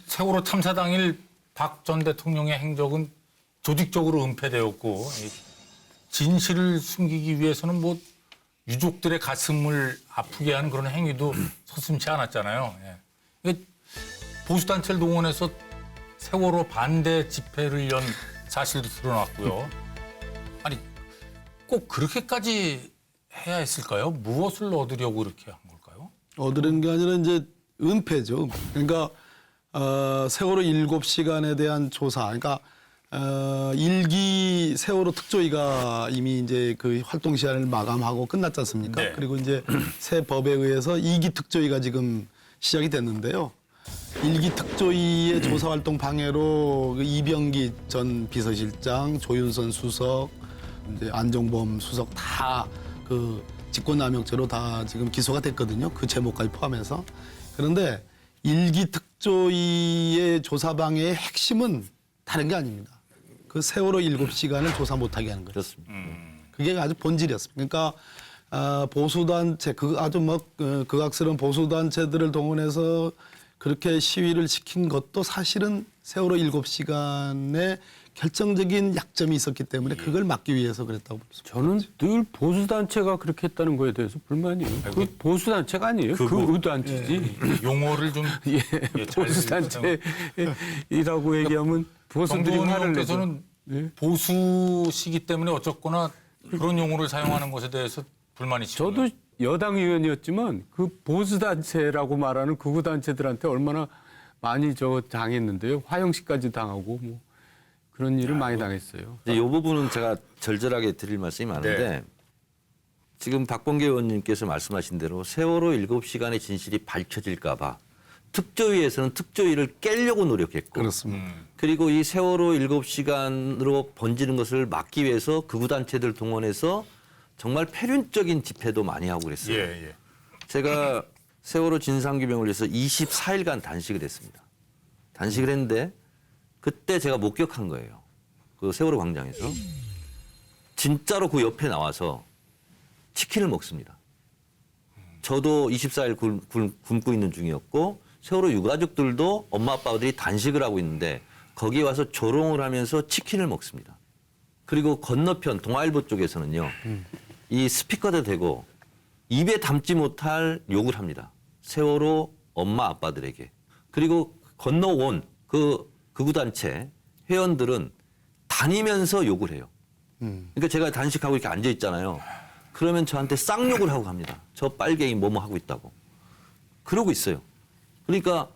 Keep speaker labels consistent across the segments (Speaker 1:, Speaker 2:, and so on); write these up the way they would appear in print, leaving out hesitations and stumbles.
Speaker 1: 세월호 참사 당일 박 전 대통령의 행적은 조직적으로 은폐되었고 진실을 숨기기 위해서는 뭐 유족들의 가슴을 아프게 하는 그런 행위도 서슴지 않았잖아요. 예. 보수단체를 동원해서 세월호 반대 집회를 연 사실도 드러났고요. 아니 꼭 그렇게까지 해야 했을까요? 무엇을 얻으려고 이렇게 한 걸까요?
Speaker 2: 얻으려는 게 아니라 이제 은폐죠. 그러니까 세월호 7시간에 대한 조사. 그러니까 일기 세월호 특조위가 이미 이제 그 활동 시한을 마감하고 끝났지 않습니까?
Speaker 1: 네.
Speaker 2: 그리고 이제 새 법에 의해서 2기 특조위가 지금 시작이 됐는데요. 1기 특조위의 조사 활동 방해로 그 이병기 전 비서실장, 조윤선 수석, 이제 안종범 수석 다 그 직권남용죄로 다 지금 기소가 됐거든요. 그 제목까지 포함해서. 그런데 1기 특조위의 조사 방해의 핵심은 다른 게 아닙니다. 그 세월호 7시간을 조사 못하게 하는 거죠.
Speaker 3: 그렇습니다.
Speaker 2: 그게 아주 본질이었습니다. 그러니까 보수단체, 아주 뭐 극악스러운 보수단체들을 동원해서 그렇게 시위를 시킨 것도 사실은 세월호 7시간에 결정적인 약점이 있었기 때문에 그걸 막기 위해서 그랬다고 볼 수 있습니다.
Speaker 4: 저는 늘 보수단체가 그렇게 했다는 거에 대해서 불만이에요. 그 보수단체가 아니에요. 그 의단체지.
Speaker 1: 용어를 좀
Speaker 4: 예,
Speaker 1: 잘
Speaker 4: 보수단체라고 얘기하면 보수들이
Speaker 1: 정두원
Speaker 4: 화를 내죠.
Speaker 1: 의원께서는
Speaker 4: 예.
Speaker 1: 보수시기 때문에 어쨌거나 그런 용어를 사용하는 것에 대해서 불만이시죠.
Speaker 4: 저도 여당 의원이었지만 그 보수단체라고 말하는 극우단체들한테 얼마나 많이 당했는데요. 화형식까지 당하고 뭐 그런 일을 많이 당했어요.
Speaker 3: 이 부분은 제가 절절하게 드릴 말씀이 많은데
Speaker 1: 네.
Speaker 3: 지금 박범계 의원님께서 말씀하신 대로 세월호 7시간의 진실이 밝혀질까 봐 특조위에서는 특조위를 깨려고 노력했고
Speaker 2: 그렇습니다.
Speaker 3: 그리고 이 세월호 7시간으로 번지는 것을 막기 위해서 극우단체들 동원해서 정말 패륜적인 집회도 많이 하고 그랬어요.
Speaker 1: 예.
Speaker 3: 제가 세월호 진상규명을 위해서 24일간 단식을 했습니다. 단식을 했는데 그때 제가 목격한 거예요. 그 세월호 광장에서. 진짜로 그 옆에 나와서 치킨을 먹습니다. 저도 24일 굶고 있는 중이었고 세월호 유가족들도 엄마 아빠들이 단식을 하고 있는데 거기에 와서 조롱을 하면서 치킨을 먹습니다. 그리고 건너편 동아일보 쪽에서는요. 이 스피커도 대고 입에 담지 못할 욕을 합니다. 세월호 엄마 아빠들에게. 그리고 건너온 그 극우단체 회원들은 다니면서 욕을 해요. 그러니까 제가 단식하고 이렇게 앉아 있잖아요. 그러면 저한테 쌍욕을 하고 갑니다. 저 빨갱이 뭐뭐 하고 있다고. 그러고 있어요. 그러니까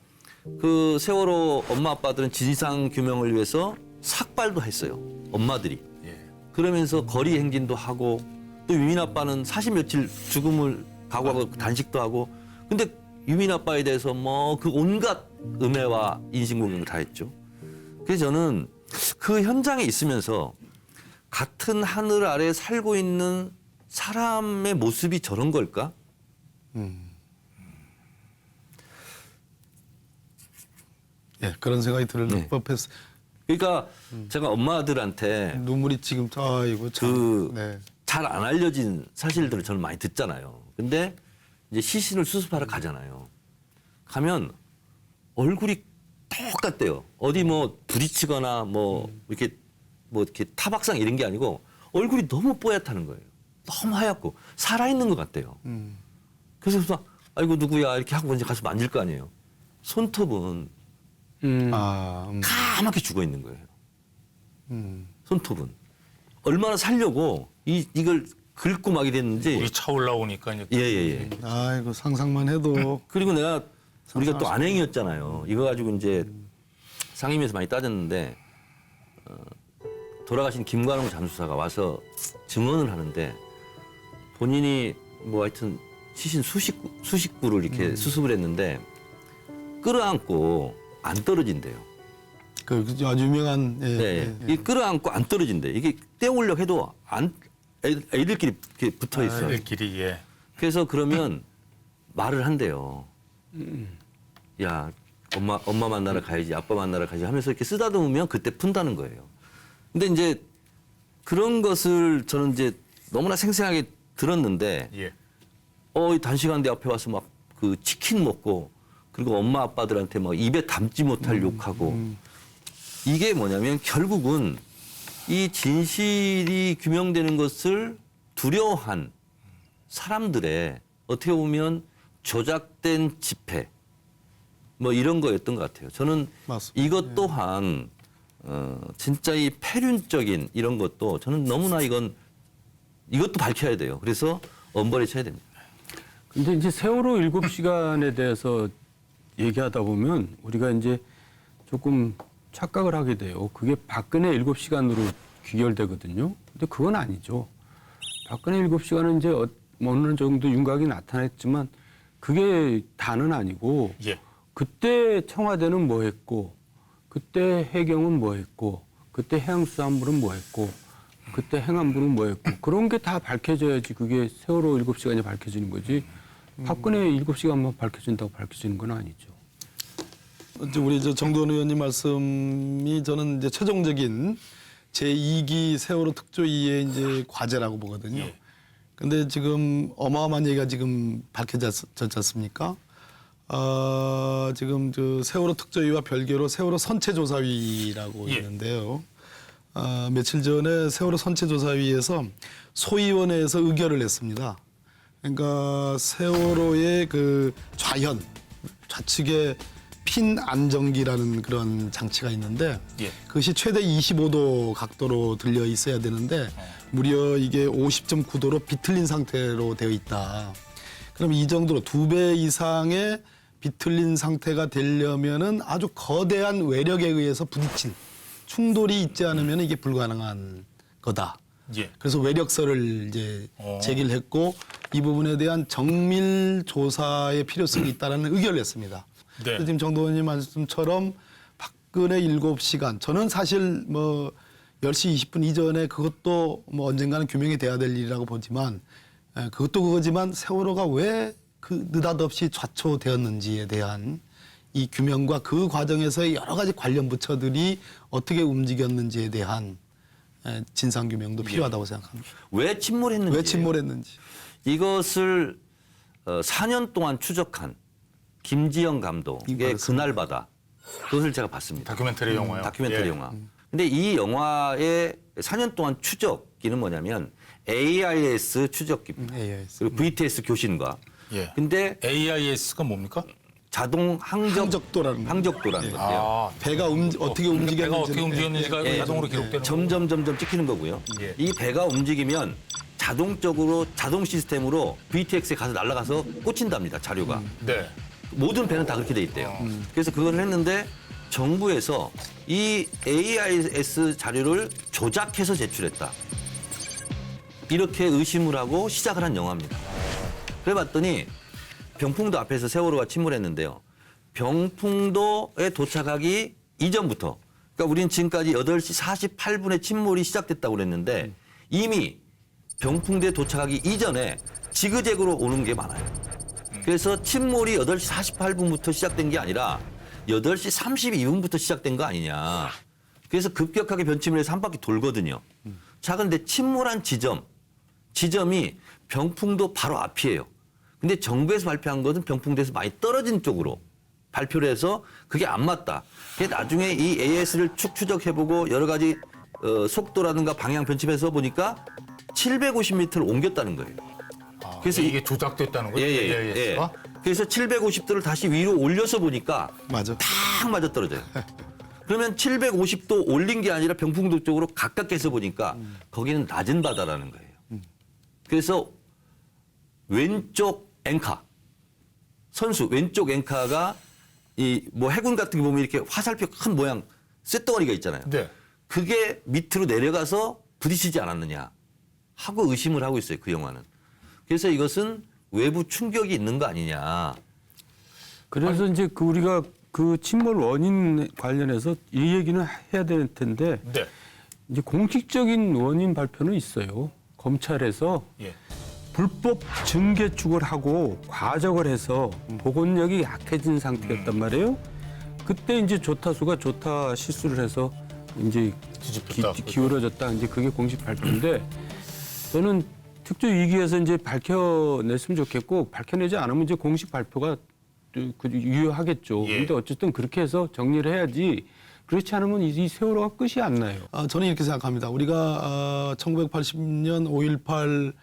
Speaker 3: 그 세월호 엄마 아빠들은 진상 규명을 위해서 삭발도 했어요. 엄마들이. 그러면서 거리 행진도 하고 또 유민 아빠는 40 며칠 죽음을 각오하고 단식도 하고 근데 유민 아빠에 대해서 뭐 그 온갖 음해와 인신공격을 다 했죠. 그래서 저는 그 현장에 있으면서 같은 하늘 아래 살고 있는 사람의 모습이 저런 걸까?
Speaker 2: 예, 그런 생각이 들
Speaker 3: 네.
Speaker 2: 법했어요.
Speaker 3: 그러니까 제가 엄마들한테
Speaker 2: 눈물이 지금 아이고 참.
Speaker 3: 그
Speaker 2: 네.
Speaker 3: 잘 안 알려진 사실들을 저는 많이 듣잖아요. 근데 이제 시신을 수습하러 가잖아요. 가면 얼굴이 똑같대요. 어디 뭐 부딪히거나 뭐 이렇게 타박상 이런 게 아니고 얼굴이 너무 뽀얗다는 거예요. 너무 하얗고 살아있는 것 같대요. 그래서 아이고 누구야 이렇게 하고 이제 가서 만질 거 아니에요. 손톱은 까맣게 죽어 있는 거예요. 손톱은 얼마나 살려고 이걸 긁고 막 이랬는지.
Speaker 1: 우리 차 올라오니까 이제
Speaker 3: 예.
Speaker 2: 아이고 상상만 해도
Speaker 3: 그리고 우리가 또 안행이었잖아요. 이거 가지고 이제 상임위에서 많이 따졌는데 돌아가신 김관홍 잠수사가 와서 증언을 하는데 본인이 뭐 하여튼 시신 수십 구를 이렇게 수습을 했는데 끌어안고 안 떨어진대요.
Speaker 2: 그 아주 유명한
Speaker 3: 네. 이 끌어안고 안 떨어진대. 이게 떼어오려고 해도 애들끼리 이렇게 붙어 있어요.
Speaker 1: 애들끼리 예.
Speaker 3: 그래서 그러면 말을 한대요. 야, 엄마 만나러 가야지, 아빠 만나러 가야지 하면서 이렇게 쓰다듬으면 그때 푼다는 거예요. 근데 이제 그런 것을 저는 이제 너무나 생생하게 들었는데,
Speaker 1: 예.
Speaker 3: 이 단식하는데 앞에 와서 막 그 치킨 먹고 그리고 엄마 아빠들한테 막 입에 담지 못할 욕하고 이게 뭐냐면 결국은 이 진실이 규명되는 것을 두려워한 사람들의 어떻게 보면 조작된 집회 뭐 이런 거였던 것 같아요. 저는
Speaker 2: 맞습니다.
Speaker 3: 이것 또한 진짜 이 폐륜적인 이런 것도 저는 너무나 이것도 밝혀야 돼요. 그래서 엄벌에 쳐야 됩니다.
Speaker 4: 근데 이제 세월호 7시간에 대해서 얘기하다 보면 우리가 이제 조금 착각을 하게 돼요. 그게 박근혜 7시간으로 귀결되거든요. 근데 그건 아니죠. 박근혜 7시간은 이제 어느 정도 윤곽이 나타났지만 그게 다는 아니고
Speaker 1: 예.
Speaker 4: 그때 청와대는 뭐 했고 그때 해경은 뭐 했고 그때 해양수산부는 뭐 했고 그때 행안부는 뭐 했고 그런 게 다 밝혀져야지 그게 세월호 7시간이 밝혀지는 거지 박근혜 7시간만 밝혀진다고 밝혀지는 건 아니죠.
Speaker 2: 이제 우리 정도원 의원님 말씀이 저는 이제 최종적인 제2기 세월호 특조위의 이제 과제라고 보거든요.
Speaker 1: 예.
Speaker 2: 근데 지금 어마어마한 얘기가 지금 밝혀졌지 않습니까? 지금 그 세월호 특조위와 별개로 세월호 선체조사위라고
Speaker 1: 예.
Speaker 2: 있는데요. 며칠 전에 세월호 선체조사위에서 소위원회에서 의결을 냈습니다. 그러니까 세월호의 그 좌측에 핀 안정기라는 그런 장치가 있는데
Speaker 1: 예.
Speaker 2: 그것이 최대 25도 각도로 들려 있어야 되는데 무려 이게 50.9도로 비틀린 상태로 되어 있다. 그럼 이 정도로 2배 이상의 비틀린 상태가 되려면은 아주 거대한 외력에 의해서 부딪힌 충돌이 있지 않으면 이게 불가능한 거다.
Speaker 1: 예.
Speaker 2: 그래서 외력서를 이제 제기를 했고 이 부분에 대한 정밀 조사의 필요성이 있다는 의견을 냈습니다.
Speaker 1: 네.
Speaker 2: 그래서 지금 정도원님 말씀처럼 박근혜 7시간 저는 사실 뭐 10시 20분 이전에 그것도 뭐 언젠가는 규명이 돼야 될 일이라고 보지만 그것도 그거지만 세월호가 왜 그 느닷없이 좌초되었는지에 대한 이 규명과 그 과정에서의 여러 가지 관련 부처들이 어떻게 움직였는지에 대한 진상규명도 필요하다고 생각합니다.
Speaker 3: 왜 침몰했는지.
Speaker 2: 왜 침몰했는지.
Speaker 3: 이것을 4년 동안 추적한 김지영 감독의
Speaker 2: 그렇습니다.
Speaker 3: 그날바다 그것을 제가 봤습니다.
Speaker 1: 다큐멘터리 영화요.
Speaker 3: 다큐멘터리
Speaker 1: 예.
Speaker 3: 영화. 근데 이 영화의 4년 동안 추적기는 뭐냐면 AIS 추적기입니다.
Speaker 2: AIS.
Speaker 3: 그리고 VTS 교신과.
Speaker 1: 예.
Speaker 3: 근데
Speaker 1: AIS가 뭡니까?
Speaker 3: 자동
Speaker 2: 항적도라는
Speaker 3: 항적도라는 건데요.
Speaker 1: 아,
Speaker 2: 배가 어떻게
Speaker 1: 배가
Speaker 2: 움직였는지
Speaker 1: 어떻게 움직였는지가
Speaker 3: 예.
Speaker 1: 자동으로 기록되는
Speaker 3: 점점 찍히는 거고요.
Speaker 1: 예.
Speaker 3: 이 배가 움직이면 자동적으로 자동 시스템으로 VTX에 가서 날아가서 꽂힌답니다. 자료가.
Speaker 1: 네.
Speaker 3: 모든 배는 다 그렇게 돼 있대요. 그래서 그걸 했는데 정부에서 이 AIS 자료를 조작해서 제출했다. 이렇게 의심을 하고 시작을 한 영화입니다. 그래 봤더니 병풍도 앞에서 세월호가 침몰했는데요. 병풍도에 도착하기 이전부터 그러니까 우리는 지금까지 8시 48분에 침몰이 시작됐다고 그랬는데 이미 병풍도에 도착하기 이전에 지그재그로 오는 게 많아요. 그래서 침몰이 8시 48분부터 시작된 게 아니라 8시 32분부터 시작된 거 아니냐. 그래서 급격하게 변침을 해서 한 바퀴 돌거든요. 자, 그런데 침몰한 지점이 병풍도 바로 앞이에요. 근데 정부에서 발표한 것은 병풍도에서 많이 떨어진 쪽으로 발표를 해서 그게 안 맞다. 그게 나중에 이 AS를 추적해보고 여러 가지 속도라든가 방향 변침해서 보니까 750m를 옮겼다는 거예요.
Speaker 1: 그래서 이게 조작됐다는 거죠? AIS가?
Speaker 3: 그래서 750도를 다시 위로 올려서 보니까
Speaker 2: 맞아.
Speaker 3: 탁 맞아 떨어져요. 그러면 750도 올린 게 아니라 병풍도 쪽으로 가깝게 해서 보니까 거기는 낮은 바다라는 거예요. 그래서 왼쪽 앵카, 선수 왼쪽 앵카가 이 뭐 해군 같은 게 보면 이렇게 화살표 큰 모양 쇳덩어리가 있잖아요.
Speaker 1: 네.
Speaker 3: 그게 밑으로 내려가서 부딪히지 않았느냐 하고 의심을 하고 있어요. 그 영화는. 그래서 이것은 외부 충격이 있는 거 아니냐.
Speaker 4: 그래서 이제 우리가 그 침몰 원인 관련해서 이 얘기는 해야 될 텐데
Speaker 1: 네.
Speaker 4: 이제 공식적인 원인 발표는 있어요. 검찰에서
Speaker 1: 예.
Speaker 4: 불법 증개축을 하고 과적을 해서 보건력이 약해진 상태였단 말이에요. 그때 이제 조타수가 조타 실수를 해서 이제
Speaker 1: 뒤집혔다.
Speaker 4: 기울어졌다. 이제 그게 공식 발표인데 저는 특조 위기에서 이제 밝혀냈으면 좋겠고 밝혀내지 않으면 이제 공식 발표가 유효하겠죠.
Speaker 1: 예.
Speaker 4: 근데 어쨌든 그렇게 해서 정리를 해야지 그렇지 않으면 이 세월호가 끝이 안 나요.
Speaker 2: 저는 이렇게 생각합니다. 우리가 1980년 5.18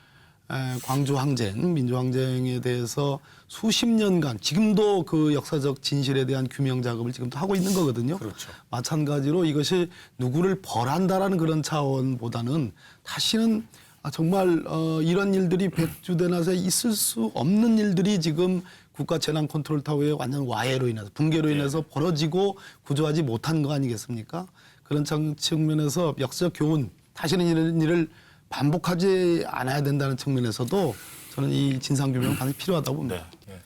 Speaker 2: 광주 항쟁, 민주항쟁에 대해서 수십 년간 지금도 그 역사적 진실에 대한 규명 작업을 지금도 하고 있는 거거든요.
Speaker 1: 그렇죠.
Speaker 2: 마찬가지로 이것이 누구를 벌한다라는 그런 차원보다는 다시는 정말 이런 일들이 백주대낮에 있을 수 없는 일들이 지금 국가 재난 컨트롤 타워의 완전 와해로 인해서 붕괴로 인해서 벌어지고 구조하지 못한 거 아니겠습니까? 그런 측면에서 역사적 교훈, 다시는 이런 일을 반복하지 않아야 된다는 측면에서도 저는 이 진상규명은 반드시 필요하다고 봅니다.
Speaker 1: 네.